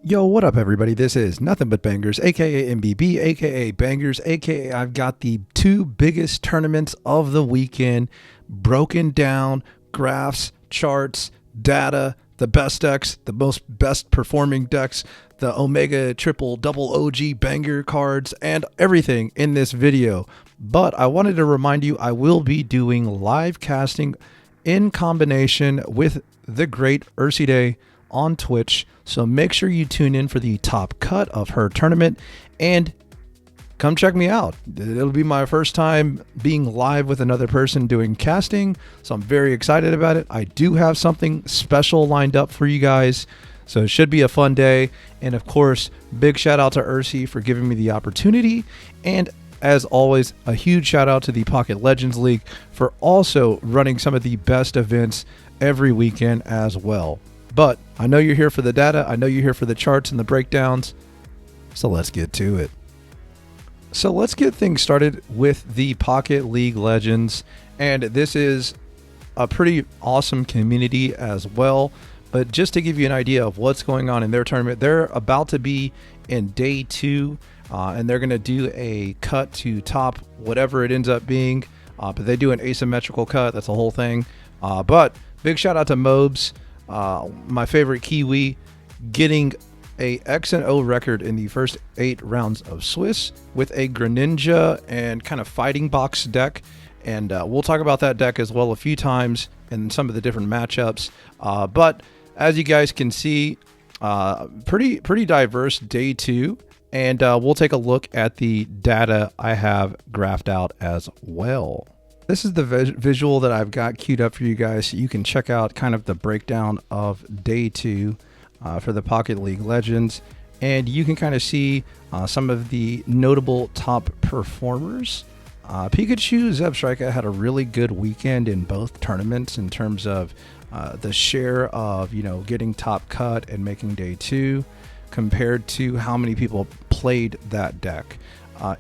Yo, what up, everybody? This is Nothing But Bangers, aka MBB, aka Bangers, aka I've got the two biggest tournaments of the weekend broken down, graphs, charts, data, the best decks, the most best performing decks, the Omega Triple Double OG Banger cards, and everything in this video. But I wanted to remind you I will be doing live casting in combination with the great Ursiday on Twitch. So make sure you tune in for the top cut of her tournament and come check me out. It'll be my first time being live with another person doing casting, so I'm very excited about it. I do have something special lined up for you guys, so it should be a fun day. And of course, big shout out to Ursi for giving me the opportunity. And as always, a huge shout out to the Pocket Legends League for also running some of the best events every weekend as well. But I know you're here for the data. I know you're here for the charts and the breakdowns. So let's get to it. So let's get things started with the Pocket League Legends. And this is a pretty awesome community as well. But just to give you an idea of what's going on in their tournament, they're about to be in day 2. And they're going to do a cut to top whatever it ends up being. But they do an asymmetrical cut. That's the whole thing. But big shout out to Mobes. My favorite Kiwi, getting a X and O record in the first 8 rounds of Swiss with a Greninja and kind of fighting box deck. And we'll talk about that deck as well a few times in some of the different matchups. But as you guys can see, pretty diverse day 2. And we'll take a look at the data I have graphed out as well. This is the visual that I've got queued up for you guys, so you can check out kind of the breakdown of day 2 for the Pocket League Legends. And you can kind of see some of the notable top performers. Pikachu Zebstrika had a really good weekend in both tournaments in terms of the share of, getting top cut and making day 2 compared to how many people played that deck.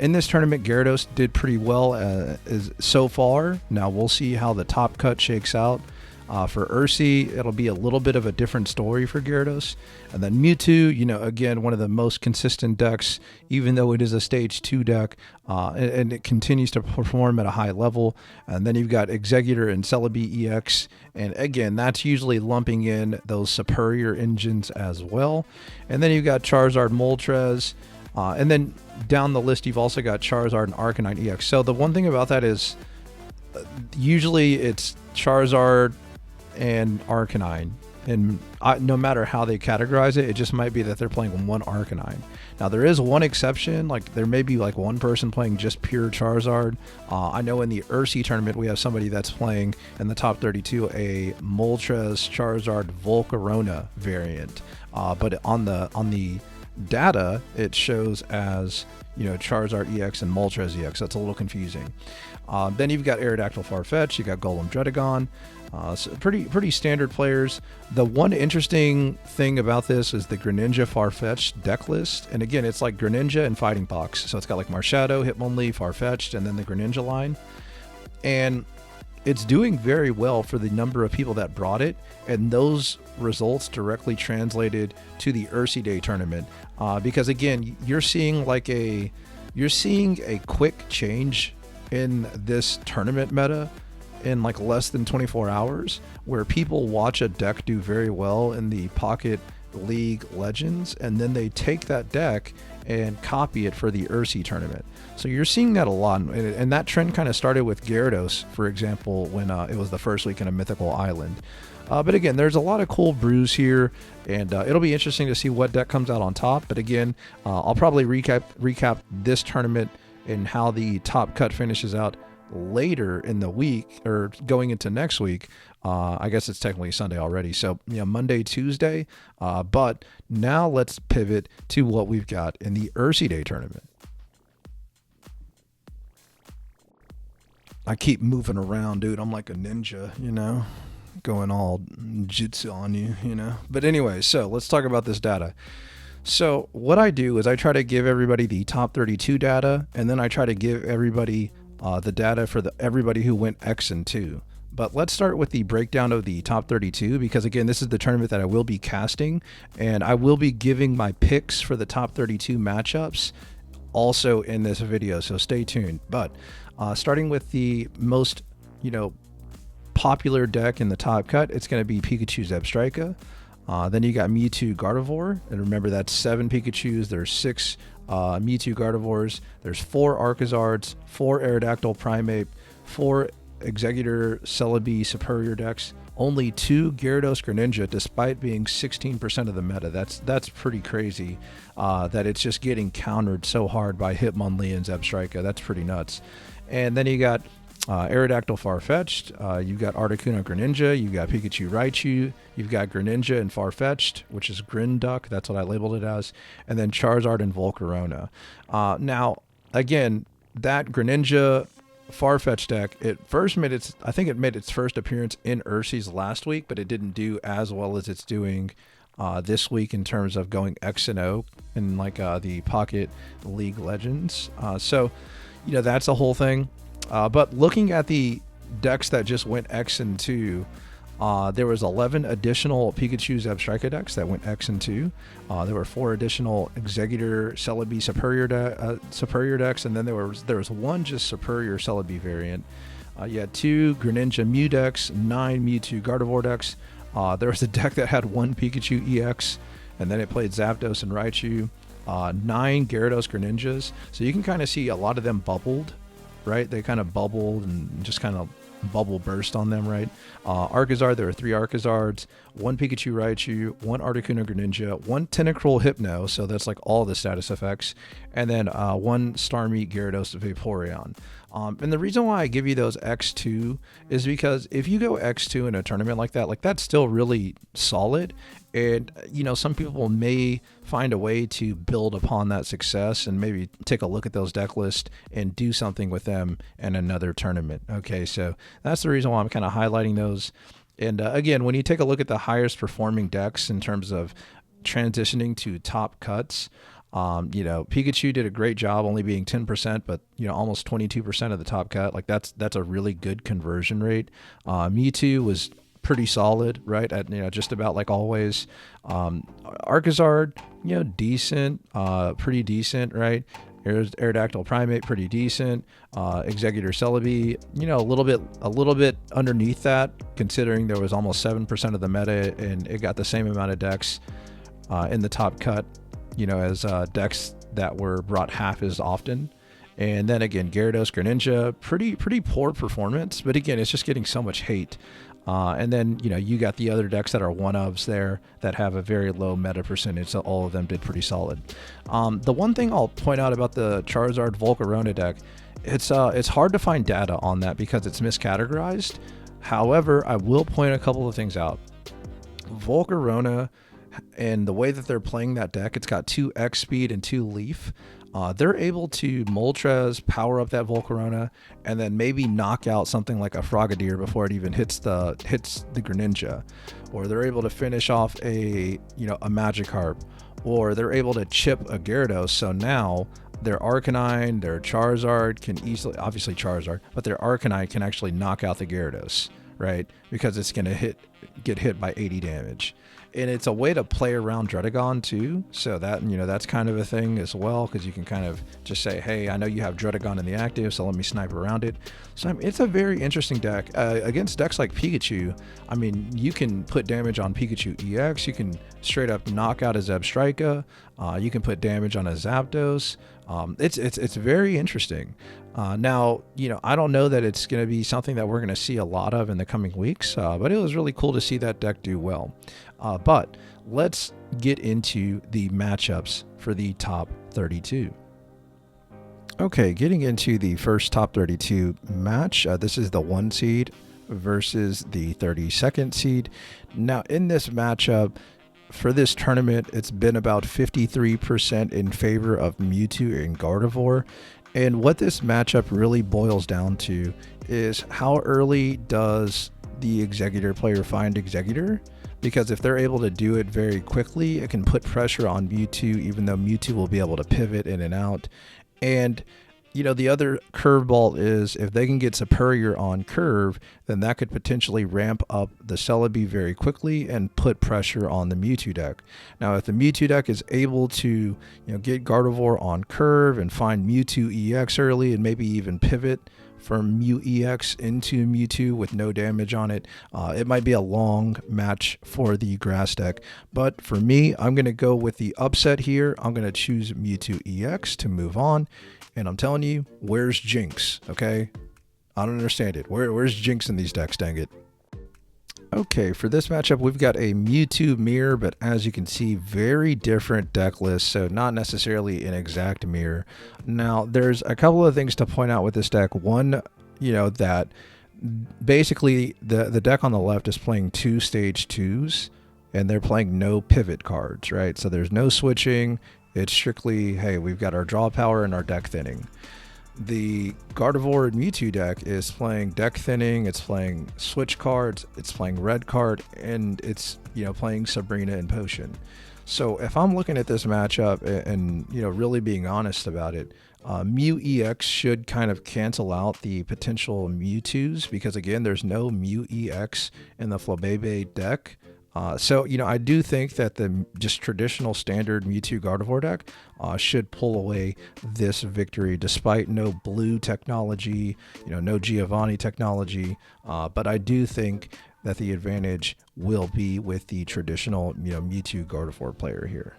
In this tournament, Gyarados did pretty well so far. Now we'll see how the top cut shakes out. For Ursi, it'll be a little bit of a different story for Gyarados. And then Mewtwo, again, one of the most consistent decks, even though it is a stage 2 deck, and it continues to perform at a high level. And then you've got Exeggutor and Celebi EX. And again, that's usually lumping in those superior engines as well. And then you've got Charizard, Moltres. And then down the list, you've also got Charizard and Arcanine EX. So the one thing about that is usually it's Charizard and Arcanine. And no matter how they categorize it, it just might be that they're playing one Arcanine. Now, there is one exception. Like, there may be like one person playing just pure Charizard. I know in the Ursi tournament, we have somebody that's playing in the top 32 a Moltres Charizard Volcarona variant. But on the data, it shows as Charizard EX and Moltres EX. That's a little confusing. Then you've got Aerodactyl Farfetch, you got Golem Dredagon. So pretty standard players. The one interesting thing about this is the Greninja Farfetch deck list. And again, it's like Greninja and Fighting Box. So it's got like Marshadow, Hitmonlee, Farfetch'd, and then the Greninja line. And it's doing very well for the number of people that brought it, and those results directly translated to the Ursiday tournament. Because again, you're seeing a quick change in this tournament meta in like less than 24 hours, where people watch a deck do very well in the Pocket League Legends, and then they take that deck and copy it for the Ursi tournament. So you're seeing that a lot, and that trend kind of started with Gyarados, for example, when it was the first weekend of Mythical Island. But again, there's a lot of cool brews here, and it'll be interesting to see what deck comes out on top. But again, I'll probably recap this tournament and how the top cut finishes out later in the week, or going into next week. I guess it's technically Sunday already, so Monday, Tuesday. But now let's pivot to what we've got in the Ursiday tournament. I keep moving around, dude. I'm like a ninja, going all jutsu on you, But anyway, so let's talk about this data. So what I do is I try to give everybody the top 32 data, and then I try to give everybody the data for everybody who went X and 2. But let's start with the breakdown of the top 32, because again, this is the tournament that I will be casting, and I will be giving my picks for the top 32 matchups also in this video, so stay tuned. But starting with the most, popular deck in the top cut, it's going to be Pikachu Zebstrika. Then you got Mewtwo Gardevoir, and remember that's 7 Pikachus. There's 6 Mewtwo Gardevoirs. There's 4 Arcazards, 4 Aerodactyl Primate, 4 Executor Celebi Superior decks. Only 2 Gyarados Greninja, despite being 16% of the meta. That's pretty crazy. That it's just getting countered so hard by Hitmonlee and Zebstrika. That's pretty nuts. And then you got Aerodactyl Farfetch'd, you've got Articuno Greninja, you've got Pikachu Raichu, you've got Greninja and Farfetch'd, which is Grinduck, that's what I labeled it as, and then Charizard and Volcarona. Now, again, that Greninja Farfetch'd deck, I think it made its first appearance in Ursi's last week, but it didn't do as well as it's doing this week in terms of going X and O in the Pocket League Legends. So, that's the whole thing. But looking at the decks that just went X and 2, there was 11 additional Pikachu Zebstrika decks that went X and 2. There were 4 additional Executor Celebi Superior decks, and then there was 1 just Superior Celebi variant. You had 2 Greninja Mew decks, 9 Mewtwo Gardevoir decks. There was a deck that had 1 Pikachu EX, and then it played Zapdos and Raichu. 9 Gyarados Greninjas. So you can kind of see a lot of them bubbled. Right, they kind of bubbled and just kind of bubble burst on them, right? Arcazard, there were 3 Arcazards, 1 Pikachu Raichu, 1 Articuno Greninja, 1 Tentacruel Hypno, so that's like all the status effects, and then 1 Starmie Gyarados Vaporeon. And the reason why I give you those X2 is because if you go X2 in a tournament like that, that's still really solid. And, some people may find a way to build upon that success and maybe take a look at those deck lists and do something with them in another tournament. Okay, so that's the reason why I'm kind of highlighting those. And again, when you take a look at the highest performing decks in terms of transitioning to top cuts, Pikachu did a great job, only being 10%, but almost 22% of the top cut. That's a really good conversion rate. Mewtwo was pretty solid, right? At just about like always. Arcazard, decent, pretty decent, right? Aerodactyl Primate, pretty decent. Executor Celebi, a little bit underneath that, considering there was almost 7% of the meta, and it got the same amount of decks in the top cut, as decks that were brought half as often. And then again, Gyarados Greninja, pretty poor performance, but again, it's just getting so much hate. And then, you got the other decks that are one-ofs there that have a very low meta percentage, so all of them did pretty solid. The one thing I'll point out about the Charizard Volcarona deck, it's hard to find data on that because it's miscategorized. However, I will point a couple of things out. Volcarona, and the way that they're playing that deck, it's got 2 X speed and 2 leaf. They're able to Moltres, power up that Volcarona, and then maybe knock out something like a Frogadier before it even hits the Greninja, or they're able to finish off a Magikarp, or they're able to chip a Gyarados. So now their Arcanine, their Charizard can easily, obviously Charizard, but their Arcanine can actually knock out the Gyarados, right? Because it's gonna get hit by 80 damage. And it's a way to play around Dredagon too, so that that's kind of a thing as well, because you can kind of just say, hey, I know you have Dredagon in the active, so let me snipe around it. So it's a very interesting deck against decks like Pikachu. I mean, you can put damage on Pikachu EX, you can straight up knock out a Zebstrika, you can put damage on a Zapdos. It's very interesting. Now, I don't know that it's going to be something that we're going to see a lot of in the coming weeks, but it was really cool to see that deck do well. But let's get into the matchups for the top 32. Okay, getting into the first top 32 match, this is the 1 seed versus the 32nd seed. Now, in this matchup, for this tournament, it's been about 53% in favor of Mewtwo and Gardevoir. And what this matchup really boils down to is how early does the Executor player find Executor? Because if they're able to do it very quickly, it can put pressure on Mewtwo, even though Mewtwo will be able to pivot in and out. And, the other curveball is if they can get Superior on curve, then that could potentially ramp up the Serebii very quickly and put pressure on the Mewtwo deck. Now, if the Mewtwo deck is able to, get Gardevoir on curve and find Mewtwo EX early and maybe even pivot from Mew EX into Mewtwo with no damage on it, it might be a long match for the grass deck. But for me, I'm going to go with the upset here. I'm going to choose Mewtwo EX to move on. And I'm telling you, where's Jinx? Okay, I don't understand it. Where's Jinx in these decks, dang it? Okay, for this matchup, we've got a Mewtwo mirror, but as you can see, very different deck lists, so not necessarily an exact mirror. Now, there's a couple of things to point out with this deck. One, that basically the deck on the left is playing 2 stage 2s, and they're playing no pivot cards, right? So there's no switching. It's strictly, hey, we've got our draw power and our deck thinning. The Gardevoir and Mewtwo deck is playing deck thinning, it's playing switch cards, it's playing red card, and it's, playing Sabrina and Potion. So if I'm looking at this matchup and really being honest about it, Mew EX should kind of cancel out the potential Mewtwo's because, again, there's no Mew EX in the Flabébé deck. So, I do think that the just traditional standard Mewtwo Gardevoir deck should pull away this victory despite no blue technology, no Giovanni technology. But I do think that the advantage will be with the traditional, Mewtwo Gardevoir player here.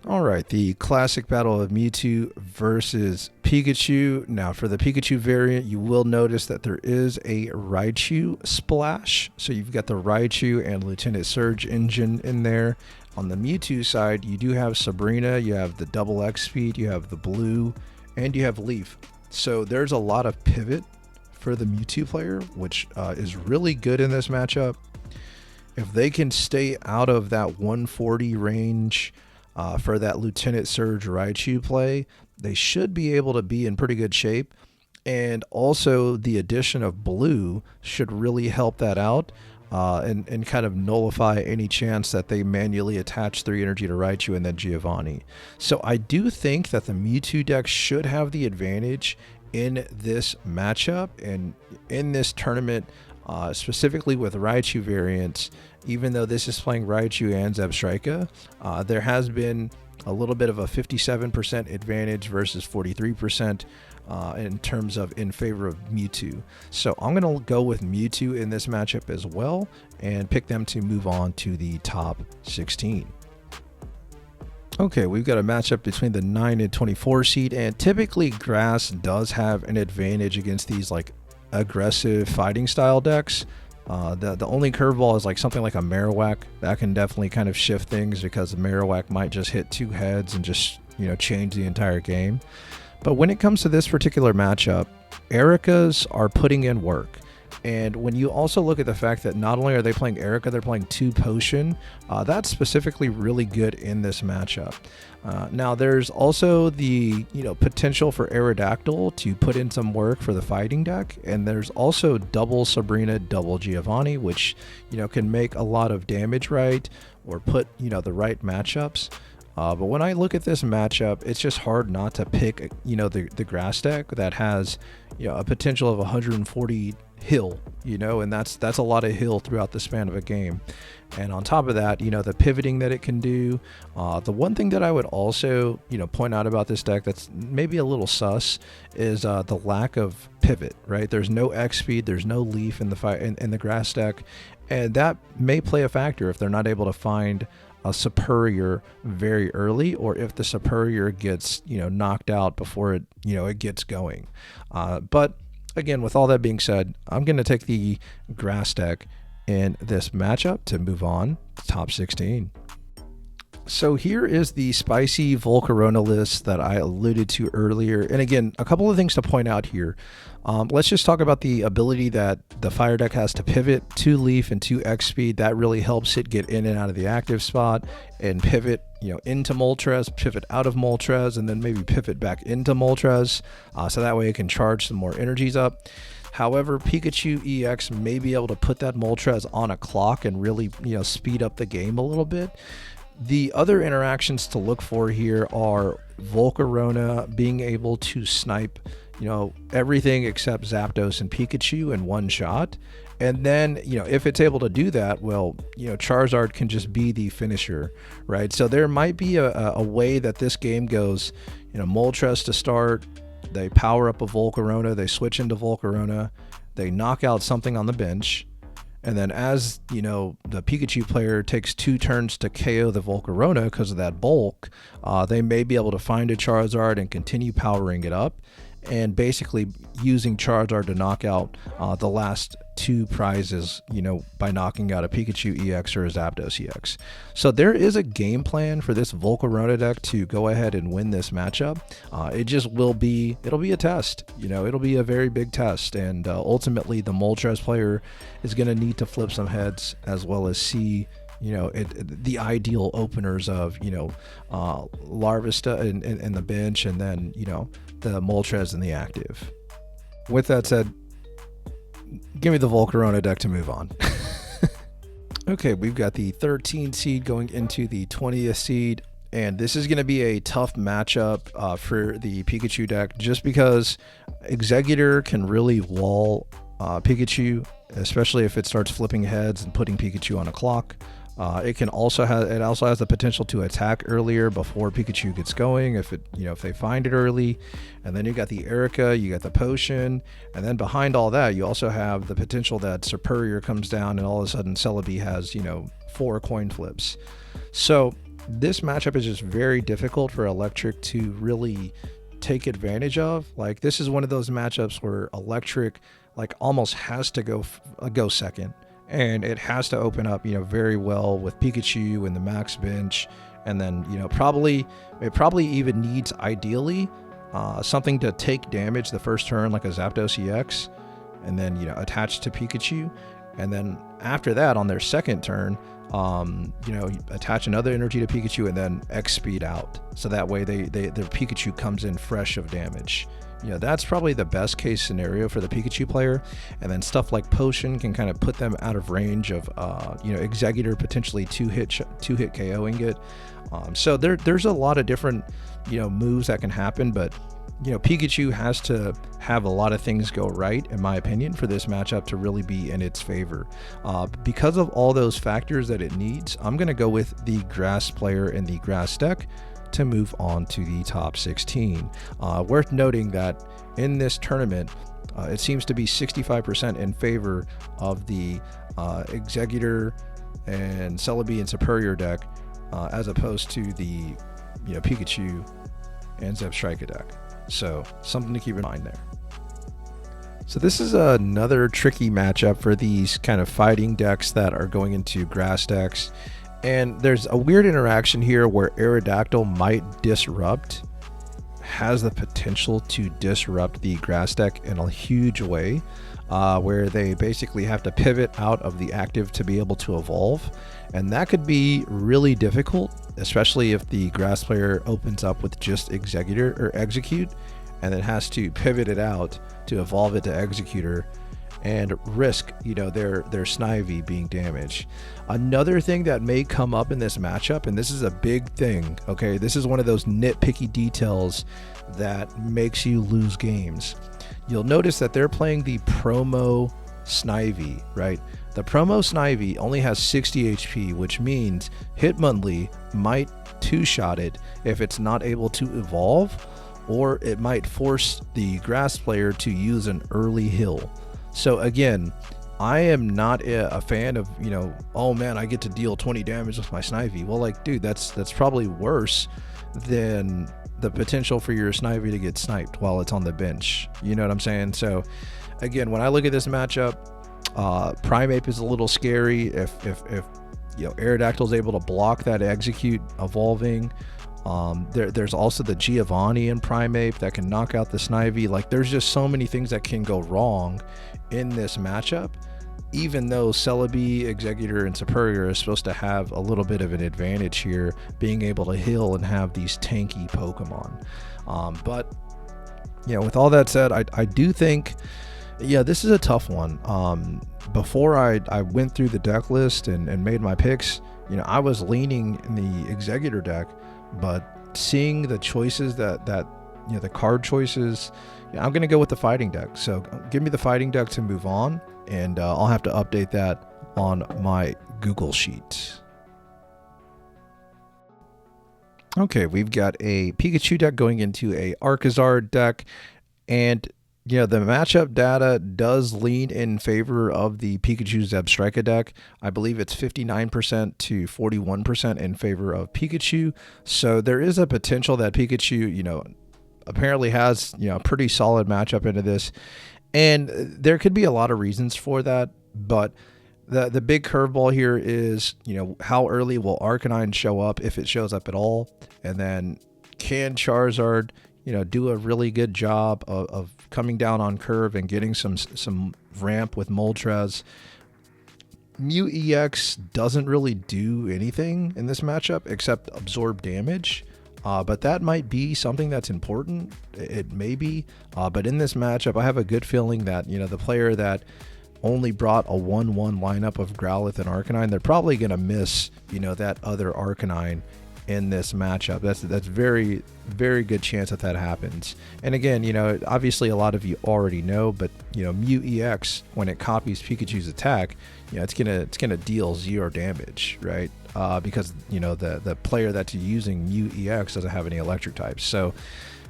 All right, the classic battle of Mewtwo versus Pikachu. Now, for the Pikachu variant, you will notice that there is a Raichu splash. So you've got the Raichu and Lieutenant Surge engine in there. On the Mewtwo side, you do have Sabrina, you have the double X speed, you have the blue, and you have Leaf. So there's a lot of pivot for the Mewtwo player, which is really good in this matchup. If they can stay out of that 140 range, for that Lieutenant Surge Raichu play, they should be able to be in pretty good shape. And also the addition of blue should really help that out and kind of nullify any chance that they manually attach 3 energy to Raichu and then Giovanni. So I do think that the Mewtwo deck should have the advantage in this matchup and in this tournament, specifically with Raichu variants. Even though this is playing Raichu and Zebstrika, there has been a little bit of a 57% advantage versus 43% in terms of in favor of Mewtwo. So I'm going to go with Mewtwo in this matchup as well and pick them to move on to the top 16. Okay, we've got a matchup between the 9 and 24 seed, and typically Grass does have an advantage against these like aggressive fighting style decks. The only curveball is like something like a Marowak. That can definitely kind of shift things because the Marowak might just hit 2 heads and just, change the entire game. But when it comes to this particular matchup, Ericas are putting in work. And when you also look at the fact that not only are they playing Erica, they're playing 2 Potion, that's specifically really good in this matchup. Now, there's also the potential for Aerodactyl to put in some work for the fighting deck, and there's also double Sabrina, double Giovanni, which can make a lot of damage right or put the right matchups. But when I look at this matchup, it's just hard not to pick the grass deck that has a potential of 140 hill, and that's a lot of hill throughout the span of a game. And on top of that, the pivoting that it can do. The one thing that I would also point out about this deck that's maybe a little sus is the lack of pivot, right? There's no X speed, there's no leaf in the grass deck, and that may play a factor if they're not able to find a superior very early, or if the superior gets knocked out before it gets going. But again, with all that being said, I'm going to take the grass deck in this matchup to move on to top 16. So here is the spicy Volcarona list that I alluded to earlier. And again, a couple of things to point out here. Let's just talk about the ability that the fire deck has to pivot 2 leaf and 2 X speed. That really helps it get in and out of the active spot and pivot, into Moltres, pivot out of Moltres, and then maybe pivot back into Moltres. So that way it can charge some more energies up. However, Pikachu EX may be able to put that Moltres on a clock and really, speed up the game a little bit. The other interactions to look for here are Volcarona being able to snipe, everything except Zapdos and Pikachu in one shot. And then, if it's able to do that, well, Charizard can just be the finisher, right? So there might be a way that this game goes, Moltres to start, they power up a Volcarona, they switch into Volcarona, they knock out something on the bench. And then as, the Pikachu player takes 2 turns to KO the Volcarona because of that bulk, they may be able to find a Charizard and continue powering it up and basically using Charizard to knock out the last 2 prizes, by knocking out a Pikachu EX or a Zapdos EX. So there is a game plan for this Volcarona deck to go ahead and win this matchup. It'll be a test, it'll be a very big test. And ultimately the Moltres player is going to need to flip some heads as well as see the ideal openers of, Larvesta and the bench, and then, the Moltres and the active. With that said, give me the Volcarona deck to move on. Okay, we've got the 13 seed going into the 20th seed, and this is going to be a tough matchup for the Pikachu deck, just because Exeggutor can really wall Pikachu, especially if it starts flipping heads and putting Pikachu on a clock. It also has the potential to attack earlier before Pikachu gets going if they find it early. And then you got the Erica, you got the potion, and then behind all that you also have the potential that Superior comes down and all of a sudden Serebii has 4 coin flips. So this matchup is just very difficult for Electric to really take advantage of. Like, this is one of those matchups where Electric almost has to go second. And it has to open up, very well with Pikachu and the max bench. And then, it probably even needs, ideally, something to take damage the first turn, like a Zapdos EX, and then, attached to Pikachu. And then after that, on their second turn, attach another energy to Pikachu and then X speed out. So that way their Pikachu comes in fresh of damage. That's probably the best case scenario for the Pikachu player. And then stuff like Potion can kind of put them out of range of, Exeggutor potentially two hit KOing it. So there's a lot of different, moves that can happen, but, Pikachu has to have a lot of things go right, in my opinion, for this matchup to really be in its favor. Because of all those factors that it needs, I'm going to go with the Grass player in the Grass deck to move on to the top 16. Worth noting that in this tournament, it seems to be 65% in favor of the Exeggutor and Serebii and Superior deck, as opposed to the Pikachu and Zebstrika deck. So something to keep in mind there. So this is another tricky matchup for these kind of fighting decks that are going into Grass decks. And there's a weird interaction here where Aerodactyl might has the potential to disrupt the Grass deck in a huge way, where they basically have to pivot out of the active to be able to evolve. And that could be really difficult, especially if the Grass player opens up with just Exeggutor or Execute, and then has to pivot it out to evolve it to Executor and risk, their Snivy being damaged. Another thing that may come up in this matchup, and this is a big thing, okay? This is one of those nitpicky details that makes you lose games. You'll notice that they're playing the promo Snivy, right? The promo Snivy only has 60 HP, which means Hitmonlee might two-shot it if it's not able to evolve, or it might force the Grass player to use an early heal. So again, I am not a fan of, oh man, I get to deal 20 damage with my Snivy. Well, dude, that's probably worse than the potential for your Snivy to get sniped while it's on the bench. You know what I'm saying? So again, when I look at this matchup, Primeape is a little scary if Aerodactyl is able to block that Execute evolving. There's also the Giovanni in Primeape that can knock out the Snivy. There's just so many things that can go wrong in this matchup, even though Serebii, Exeggutor, and Superior is supposed to have a little bit of an advantage here, being able to heal and have these tanky Pokemon. But with all that said, I do think, this is a tough one. Before I went through the deck list and made my picks, I was leaning in the Executor deck, but seeing the choices that the card choices, I'm going to go with the fighting deck. So give me the fighting deck to move on, and I'll have to update that on my Google Sheet. Okay, we've got a Pikachu deck going into a Arcazard deck, and the matchup data does lean in favor of the Pikachu Zebstrika deck. I believe it's 59% to 41% in favor of Pikachu. So there is a potential that Pikachu, apparently has, a pretty solid matchup into this. And there could be a lot of reasons for that, but the big curveball here is, how early will Arcanine show up, if it shows up at all? And then can Charizard, do a really good job of coming down on curve and getting some ramp with Moltres? Mew EX doesn't really do anything in this matchup except absorb damage. But that might be something that's important. It may be. But in this matchup, I have a good feeling that, the player that only brought a 1-1 lineup of Growlithe and Arcanine, they're probably going to miss, that other Arcanine in this matchup. That's very, very good chance that happens. And again, obviously a lot of you already know, but Mew EX, when it copies Pikachu's attack, it's gonna deal 0 damage, right? Because the player that's using Mew EX doesn't have any electric types. So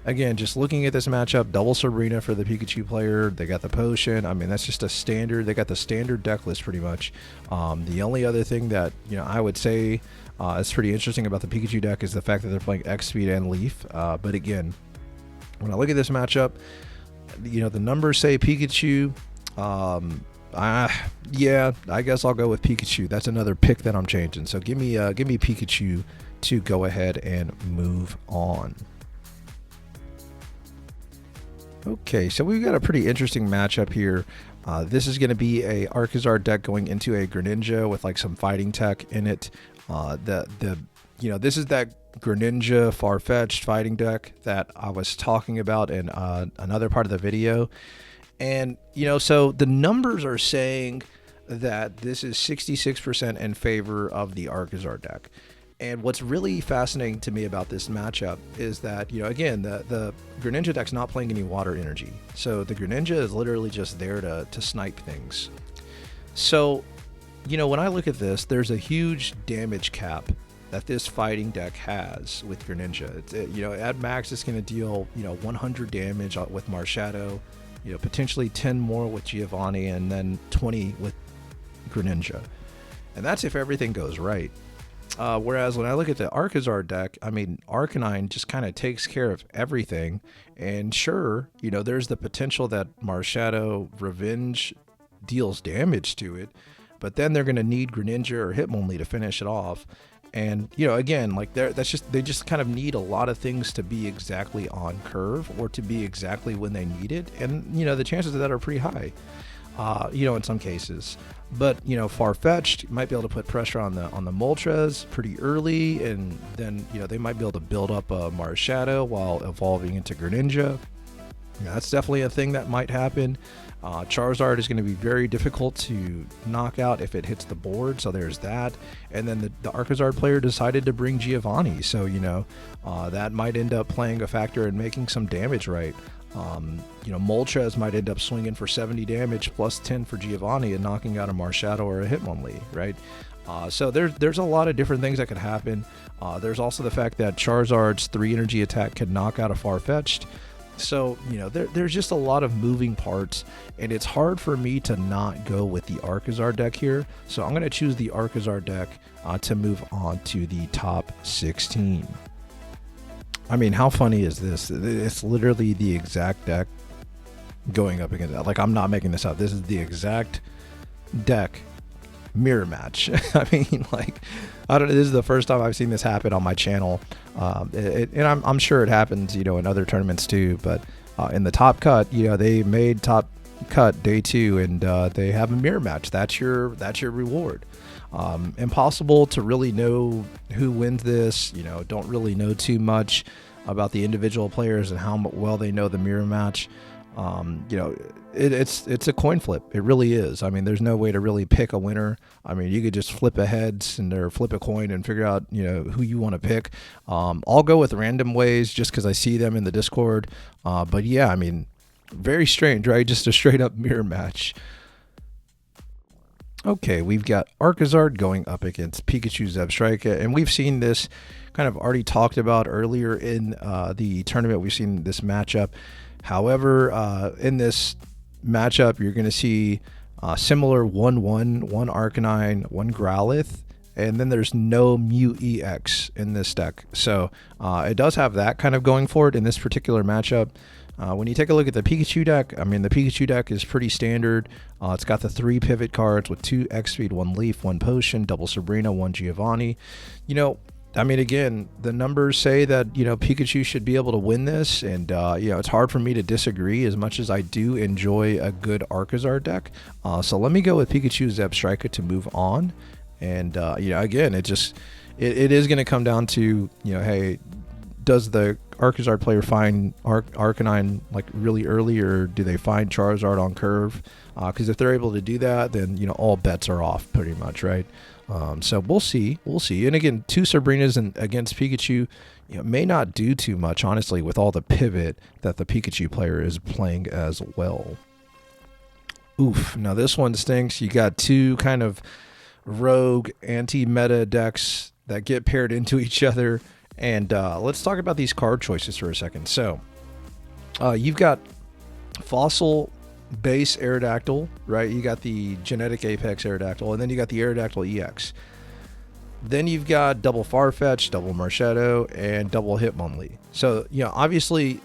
again, just looking at this matchup, double Sabrina for the Pikachu player. They got the potion. I mean, that's just a standard. They got the standard deck list pretty much. The only other thing that I would say is pretty interesting about the Pikachu deck is the fact that they're playing X Speed and Leaf. But again, when I look at this matchup, the numbers say Pikachu. Yeah, I guess I'll go with Pikachu. That's another pick that I'm changing. So give me Pikachu to go ahead and move on. Okay, so we've got a pretty interesting matchup here. This is going to be a Arcazard deck going into a Greninja with like some fighting tech in it. This is that Greninja Farfetch'd fighting deck that I was talking about in another part of the video. And, so the numbers are saying that this is 66% in favor of the Arcazard deck. And what's really fascinating to me about this matchup is that, again, the Greninja deck's not playing any water energy. So the Greninja is literally just there to snipe things. So, when I look at this, there's a huge damage cap that this fighting deck has with Greninja. At max, it's going to deal, 100 damage with Marshadow, potentially 10 more with Giovanni, and then 20 with Greninja. And that's if everything goes right. Whereas when I look at the Arcazard deck, I mean, Arcanine just kind of takes care of everything. And sure, there's the potential that Marshadow Revenge deals damage to it, but then they're going to need Greninja or Hitmonlee to finish it off. And, again, like they just kind of need a lot of things to be exactly on curve or to be exactly when they need it. And, the chances of that are pretty high, in some cases. But, Farfetch'd might be able to put pressure on the Moltres pretty early, and then, they might be able to build up a Marshadow while evolving into Greninja. That's definitely a thing that might happen. Charizard is going to be very difficult to knock out if it hits the board, so there's that. And then the Arcazard player decided to bring Giovanni, so that might end up playing a factor in making some damage right. Moltres might end up swinging for 70 damage plus 10 for Giovanni and knocking out a Marshadow or a Hitmonlee, right? So there's a lot of different things that could happen. There's also the fact that Charizard's 3 energy attack could knock out a Farfetch'd. So, there's just a lot of moving parts, and it's hard for me to not go with the Arcazard deck here. So I'm going to choose the Arcazard deck to move on to the top 16. I mean, how funny is this? It's literally the exact deck going up against that. Like, I'm not making this up. This is the exact deck mirror match. I mean, like, I don't know. This is the first time I've seen this happen on my channel. And I'm sure it happens, in other tournaments too. But in the top cut, they made top cut day 2, and they have a mirror match. That's your reward. Impossible to really know who wins this. Don't really know too much about the individual players and how well they know the mirror match. You know, it's a coin flip. It really is. I mean, there's no way to really pick a winner. I mean, you could just flip a heads or flip a coin and figure out, you know, who you want to pick. I'll go with random ways just because I see them in the Discord. But yeah, I mean, very strange, right? Just a straight up mirror match. Okay, we've got Ursiday going up against Pikachu Zebstrika, and we've seen this kind of already talked about earlier in the tournament. We've seen this matchup. However, in this matchup, you're going to see similar 1-1, one Arcanine, one Growlithe, and then there's no Mew EX in this deck. So it does have that kind of going for it in this particular matchup. When you take a look at the Pikachu deck, I mean, the Pikachu deck is pretty standard. It's got the 3 pivot cards with 2 X-Speed, 1 Leaf, 1 Potion, double Sabrina, 1 Giovanni. You know, I mean, again, the numbers say that, you know, Pikachu should be able to win this, and, you know, it's hard for me to disagree as much as I do enjoy a good Ursiday deck. So let me go with Pikachu Zebstrika to move on. And, you know, again, it is going to come down to, you know, hey, does the Ursiday player find Arcanine like really early, or do they find Charizard on curve? Because if they're able to do that, then, you know, all bets are off pretty much, right? So we'll see. And again, 2 Sabrinas against Pikachu, you know, may not do too much, honestly, with all the pivot that the Pikachu player is playing as well. Oof. Now this one stinks. You got 2 kind of rogue anti-meta decks that get paired into each other. And let's talk about these card choices for a second. So you've got Fossil base Aerodactyl, right? You got the Genetic Apex Aerodactyl, and then you got the Aerodactyl EX. Then you've got double Farfetch, double Marshadow, and double Hitmonlee. So, you know, obviously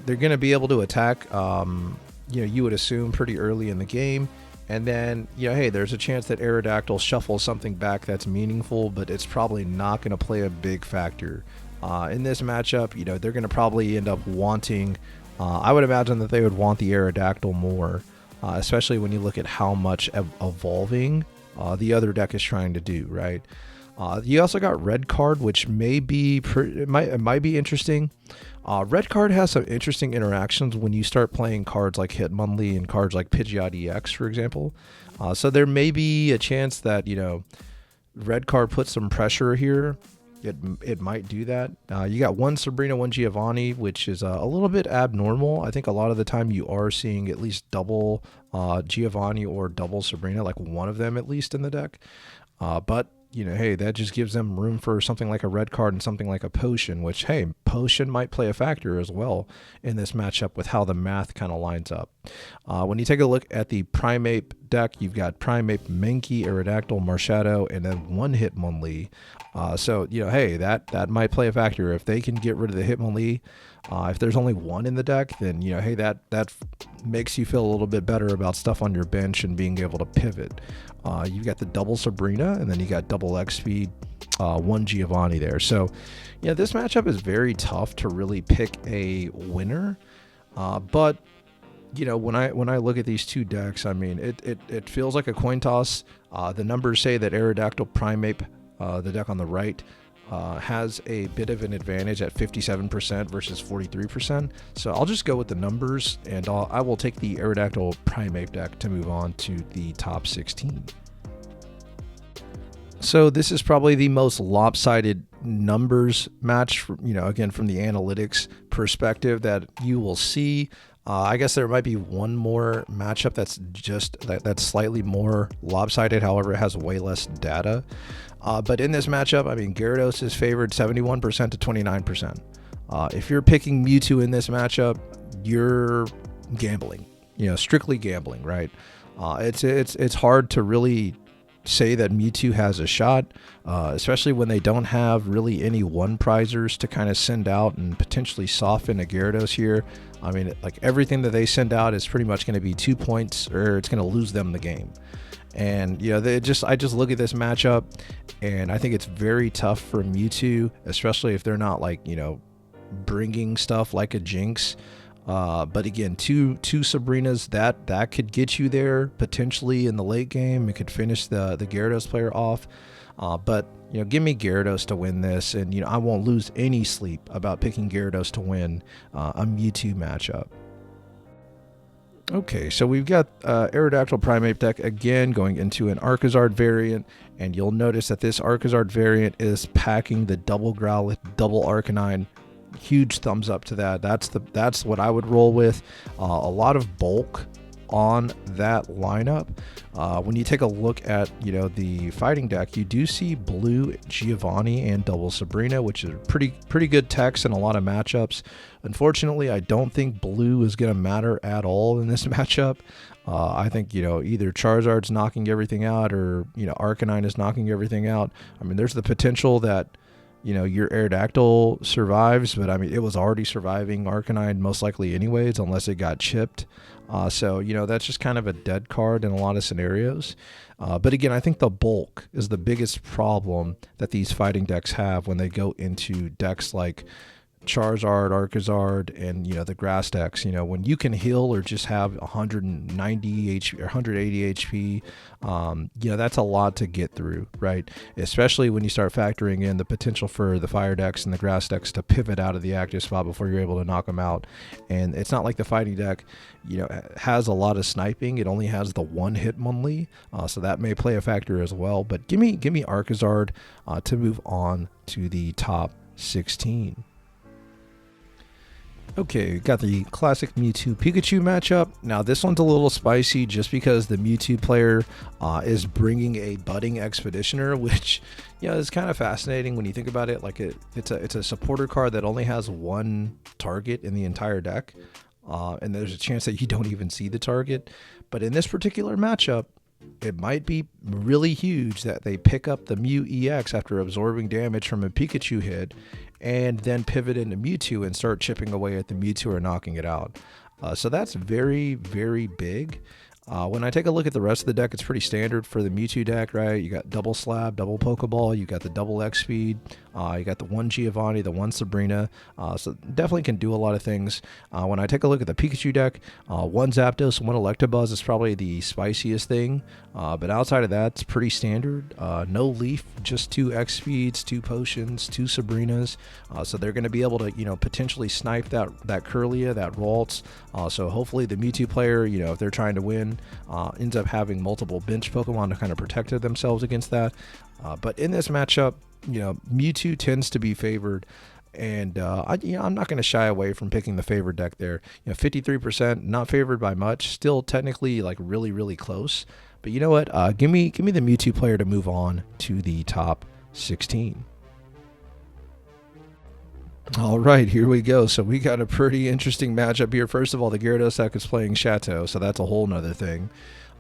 they're going to be able to attack, you know, you would assume pretty early in the game. And then, you know, hey, there's a chance that Aerodactyl shuffles something back that's meaningful, but it's probably not going to play a big factor. In this matchup, you know, they're going to probably end up wanting, I would imagine that they would want the Aerodactyl more, especially when you look at how much evolving the other deck is trying to do, right? You also got Red Card, which may be, it might be interesting. Red Card has some interesting interactions when you start playing cards like Hitmonlee and cards like Pidgeot EX, for example. So there may be a chance that, you know, Red Card puts some pressure here. It might do that. You got 1 Sabrina, 1 Giovanni, which is a little bit abnormal. I think a lot of the time you are seeing at least double Giovanni or double Sabrina, like one of them at least in the deck. But you know, hey, that just gives them room for something like a Red Card and something like a Potion, which, hey, Potion might play a factor as well in this matchup with how the math kind of lines up. When you take a look at the Primeape deck, you've got Primeape, Mankey, Aerodactyl, Marshadow, and then 1 Hitmonlee. So, you know, hey, that might play a factor. If they can get rid of the Hitmonlee, if there's only 1 in the deck, then, you know, hey, that makes you feel a little bit better about stuff on your bench and being able to pivot. You've got the double Sabrina, and then you got double X-Speed, 1 Giovanni there. So, yeah, this matchup is very tough to really pick a winner. But, you know, when I look at these 2 decks, I mean, it feels like a coin toss. The numbers say that Aerodactyl Primeape, the deck on the right, has a bit of an advantage at 57% versus 43%. So I'll just go with the numbers, and I will take the Aerodactyl Primeape deck to move on to the top 16. So this is probably the most lopsided numbers match, you know, again, from the analytics perspective that you will see. I guess there might be one more matchup that's slightly more lopsided. However, it has way less data. But in this matchup, I mean, Gyarados is favored 71% to 29%. If you're picking Mewtwo in this matchup, you're gambling, you know, strictly gambling, right? It's hard to really say that Mewtwo has a shot, especially when they don't have really any one prizers to kind of send out and potentially soften a Gyarados here. I mean, like, everything that they send out is pretty much going to be 2 points, or it's going to lose them the game. And, you know, I just look at this matchup, and I think it's very tough for Mewtwo, especially if they're not, like, you know, bringing stuff like a Jinx. But again, two Sabrinas, that could get you there potentially in the late game. It could finish the Gyarados player off. But, you know, give me Gyarados to win this, and, you know, I won't lose any sleep about picking Gyarados to win a Mewtwo matchup. Okay, so we've got Aerodactyl Primate deck again going into an Archizard variant, and you'll notice that this Archizard variant is packing the double Growlithe, double Arcanine. Huge thumbs up to that. That's what I would roll with. A lot of bulk on that lineup. When you take a look at the fighting deck, you do see blue Giovanni and double Sabrina, which is pretty good techs in a lot of matchups. Unfortunately, I don't think blue is going to matter at all in this matchup. I think either Charizard's knocking everything out, or Arcanine is knocking everything out. I mean, there's the potential that your Aerodactyl survives, but I mean, it was already surviving Arcanine most likely anyways, unless it got chipped. So that's just kind of a dead card in a lot of scenarios. But again, I think the bulk is the biggest problem that these fighting decks have when they go into decks like Charizard, Archizard, and the grass decks. When you can heal or just have 190 HP or 180 HP, that's a lot to get through, right? Especially when you start factoring in the potential for the fire decks and the grass decks to pivot out of the active spot before you're able to knock them out. And it's not like the fighting deck has a lot of sniping. It only has the one hit only, so that may play a factor as well. But give me Archizard to move on to the top 16. Okay, got the classic Mewtwo Pikachu matchup. Now this one's a little spicy just because the Mewtwo player is bringing a budding Expeditioner, which is kind of fascinating when you think about it. Like it's a supporter card that only has one target in the entire deck, and there's a chance that you don't even see the target. But in this particular matchup, it might be really huge that they pick up the Mew EX after absorbing damage from a Pikachu hit, and then pivot into Mewtwo and start chipping away at the Mewtwo or knocking it out. So that's very, very big. When I take a look at the rest of the deck, it's pretty standard for the Mewtwo deck, right? You got double Slab, double Pokeball, you got the double X Speed, you got the one Giovanni, the one Sabrina, so definitely can do a lot of things. When I take a look at the Pikachu deck, one Zapdos, one Electabuzz is probably the spiciest thing, but outside of that, it's pretty standard. No Leaf, just two X Speeds, two Potions, two Sabrinas, so they're going to be able to, potentially snipe that Kirlia, that Ralts, so hopefully the Mewtwo player, if they're trying to win, ends up having multiple bench Pokemon to kind of protect themselves against that. But in this matchup, Mewtwo tends to be favored, and I'm not going to shy away from picking the favored deck there. 53%, not favored by much, still technically like really, really close. But you know what? Give me the Mewtwo player to move on to the top 16. All right, here we go. So we got a pretty interesting matchup here. First of all, the Gyarados deck is playing Chateau, so that's a whole nother thing.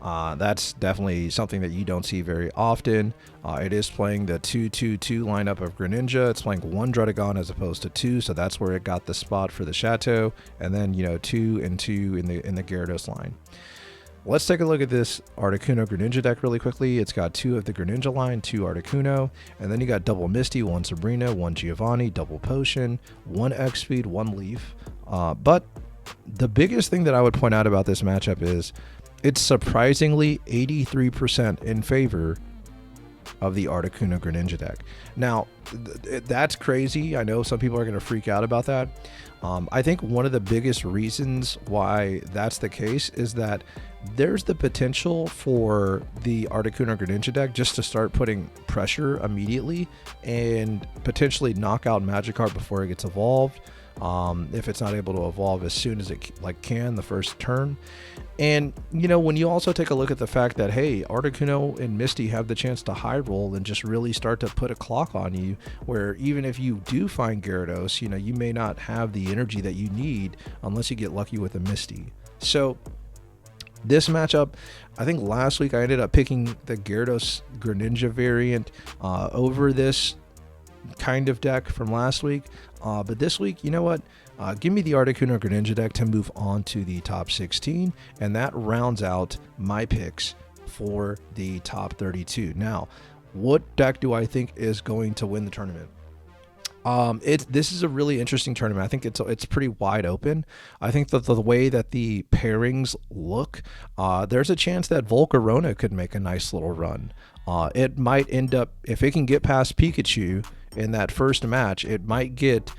That's definitely something that you don't see very often. It is playing the 2-2-2 lineup of Greninja. It's playing one Druddigon as opposed to two, so that's where it got the spot for the Chateau. And then 2 and 2 in the Gyarados line. Let's take a look at this Articuno Greninja deck really quickly. It's got two of the Greninja line, two Articuno, and then you got double Misty, one Sabrina, one Giovanni, double Potion, one X Speed, one Leaf. But the biggest thing that I would point out about this matchup is it's surprisingly 83% in favor of the Articuno Greninja deck. Now, that's crazy. I know some people are going to freak out about that. I think one of the biggest reasons why that's the case is that there's the potential for the Articuno Greninja deck just to start putting pressure immediately and potentially knock out Magikarp before it gets evolved. If it's not able to evolve as soon as it can the first turn. And when you also take a look at the fact that, hey, Articuno and Misty have the chance to high roll and just really start to put a clock on you, where even if you do find Gyarados, you may not have the energy that you need unless you get lucky with a Misty. So this matchup, I think last week I ended up picking the Gyarados Greninja variant over this kind of deck from last week, but this week, you know what, give me the Articuno Greninja deck to move on to the top 16, and that rounds out my picks for the top 32. Now, what deck do I think is going to win the tournament? This is a really interesting tournament. I think it's pretty wide open. I think that the way that the pairings look, there's a chance that Volcarona could make a nice little run. It might end up, if it can get past Pikachu in that first match, it might get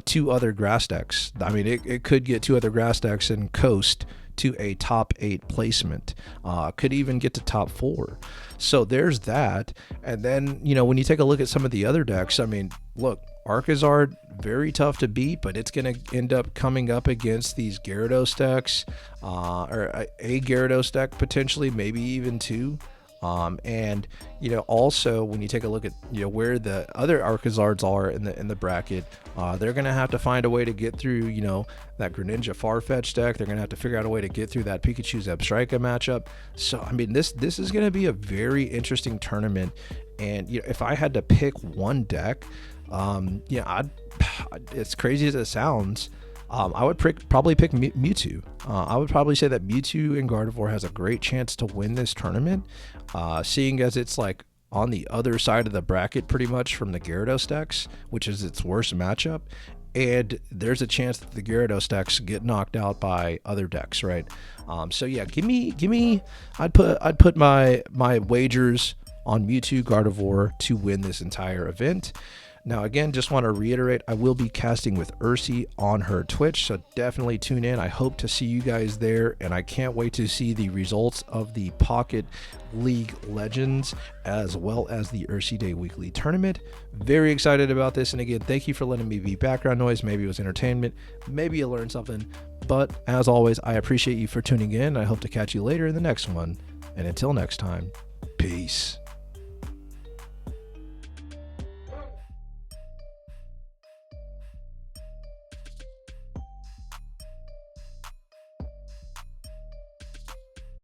two other grass decks. I mean, it could get two other grass decks and coast to a top 8 placement, could even get to top 4. So there's that. And then, when you take a look at some of the other decks, I mean, look, Archizard, very tough to beat, but it's going to end up coming up against these Gyarados decks, or a Gyarados deck potentially, maybe even 2. And also when you take a look at where the other Archizards are in the bracket, they're gonna have to find a way to get through that Greninja Farfetch deck. They're gonna have to figure out a way to get through that Pikachu Zebstrika matchup. So I mean, this is gonna be a very interesting tournament. And if I had to pick one deck, it's crazy as it sounds, I would probably pick Mewtwo. I would probably say that Mewtwo and Gardevoir has a great chance to win this tournament, seeing as it's like on the other side of the bracket pretty much from the Gyarados decks, which is its worst matchup. And there's a chance that the Gyarados decks get knocked out by other decks, right? So yeah, give me. I'd put my wagers on Mewtwo, Gardevoir to win this entire event. Now, again, just want to reiterate, I will be casting with Ursi on her Twitch, so definitely tune in. I hope to see you guys there, and I can't wait to see the results of the Pocket League Legends as well as the Ursiday Weekly Tournament. Very excited about this, and again, thank you for letting me be background noise. Maybe it was entertainment, maybe you learned something, but as always, I appreciate you for tuning in. I hope to catch you later in the next one, and until next time, peace.